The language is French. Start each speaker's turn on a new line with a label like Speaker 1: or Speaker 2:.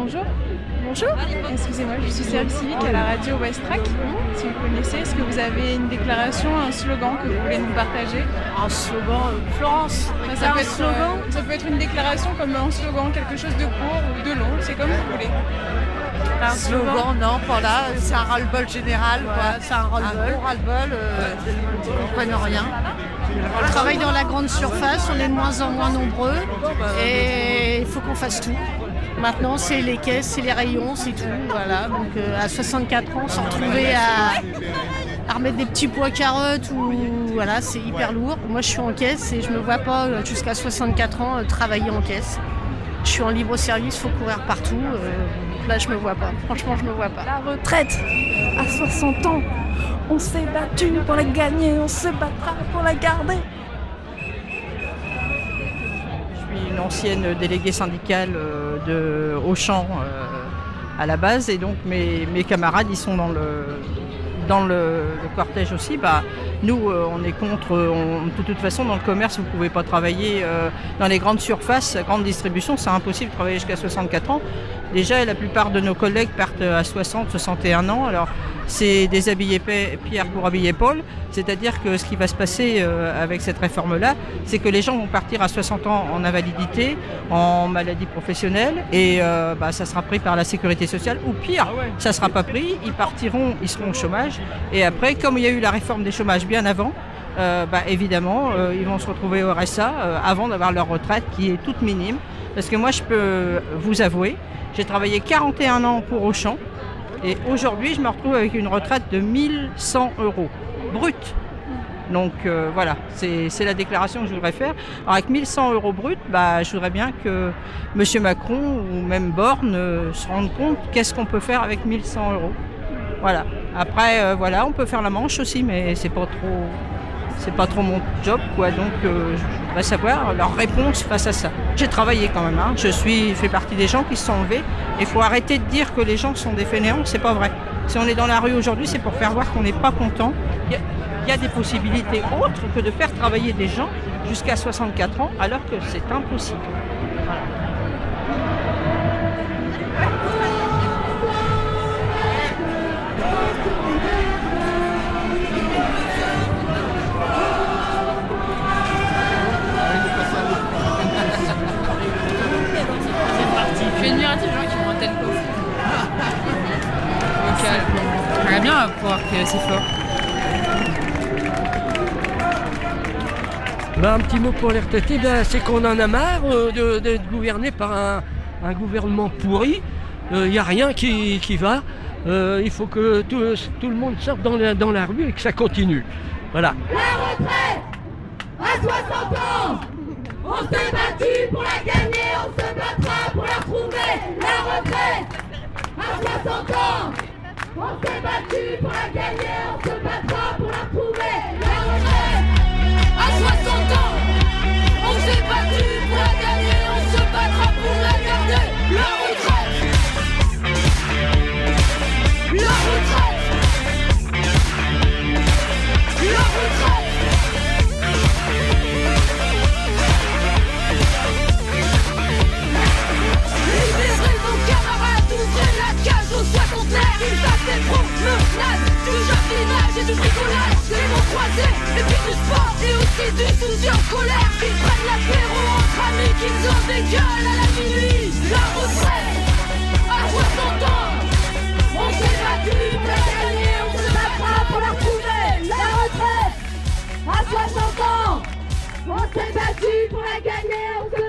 Speaker 1: Bonjour.
Speaker 2: Bonjour.
Speaker 1: Excusez-moi, je suis service civique à la radio West Track. Si vous connaissez, est-ce que vous avez une déclaration, un slogan que vous voulez nous partager?
Speaker 2: Un slogan, Florence.
Speaker 1: Ça peut être une déclaration comme un slogan, quelque chose de court ou de long, c'est comme vous voulez.
Speaker 2: Un slogan, non, pas là. C'est un ras-le-bol général.
Speaker 3: Voilà, c'est un ras-le-bol.
Speaker 2: Un gros ras-le-bol, ils ne comprennent rien.
Speaker 3: On travaille dans la grande surface, on est de moins en moins nombreux et il faut qu'on fasse tout. Maintenant, c'est les caisses, c'est les rayons, c'est tout. Voilà. Donc, à 64 ans, se retrouver à remettre des petits pois carottes, voilà, c'est hyper lourd. Moi, je suis en caisse et je ne me vois pas jusqu'à 64 ans travailler en caisse. Je suis en libre service, il faut courir partout. Là, je me vois pas. Franchement, je me vois pas.
Speaker 4: La retraite, à 60 ans, on s'est battu pour la gagner, on se battra pour la garder.
Speaker 5: Je suis une ancienne déléguée syndicale de Auchan à la base, et donc mes camarades ils sont dans le cortège aussi. Nous, on est contre, de toute façon dans le commerce vous ne pouvez pas travailler dans les grandes surfaces, grande distribution, c'est impossible de travailler jusqu'à 64 ans. Déjà la plupart de nos collègues partent à 60, 61 ans, alors c'est déshabiller Pierre pour habiller Paul, c'est-à-dire que ce qui va se passer avec cette réforme-là, c'est que les gens vont partir à 60 ans en invalidité, en maladie professionnelle, et ça sera pris par la sécurité sociale, ou pire, ça ne sera pas pris, ils seront au chômage, et après, comme il y a eu la réforme des chômages bien avant, évidemment, ils vont se retrouver au RSA avant d'avoir leur retraite qui est toute minime. Parce que moi, je peux vous avouer, j'ai travaillé 41 ans pour Auchan et aujourd'hui, je me retrouve avec une retraite de 1100 € brut. Donc voilà, c'est la déclaration que je voudrais faire. Alors, avec 1100 € brut, je voudrais bien que M. Macron ou même Borne se rendent compte qu'est-ce qu'on peut faire avec 1100 €. Voilà. Après, on peut faire la manche aussi, mais c'est pas trop mon job, quoi. Donc, je voudrais savoir leur réponse face à ça. J'ai travaillé quand même, Je fais partie des gens qui se sont levés. Il faut arrêter de dire que les gens sont des fainéants, c'est pas vrai. Si on est dans la rue aujourd'hui, c'est pour faire voir qu'on n'est pas content. Il y a des possibilités autres que de faire travailler des gens jusqu'à 64 ans, alors que c'est impossible. Voilà.
Speaker 1: Je suis admirative des gens qui font un tel coup. Donc, j'aimerais bien voir que c'est fort.
Speaker 6: Un petit mot pour les retraités, c'est qu'on en a marre d'être gouverné par un gouvernement pourri. Il n'y a rien qui va. Il faut que tout le monde sorte dans la rue et que ça continue. Voilà.
Speaker 7: La retraite à 60 ans, on s'est battu pour la gagner, on se battra pour la retrouver. La retraite à 60 ans, on s'est battu pour la gagner, on se battra pour la retrouver. La retraite à 60 ans, on s'est battu pour la gagner, on se battra pour la garder. La retraite, la retraite, la retraite. Libérez vos camarades, ouvrez la cage aux 60 l'air. Ils passent des promenades, du jardinage et du bricolage, des mots croisés, et puis du sport et aussi du souci en colère. Qu'ils prennent l'apéro entre amis, qu'ils ont des gueules à la minuit. La retraite à 60 ans, on s'est battu pour la gagner, on se battra pour la retrouver. La retraite à 60 ans, on s'est battu pour la gagner, on se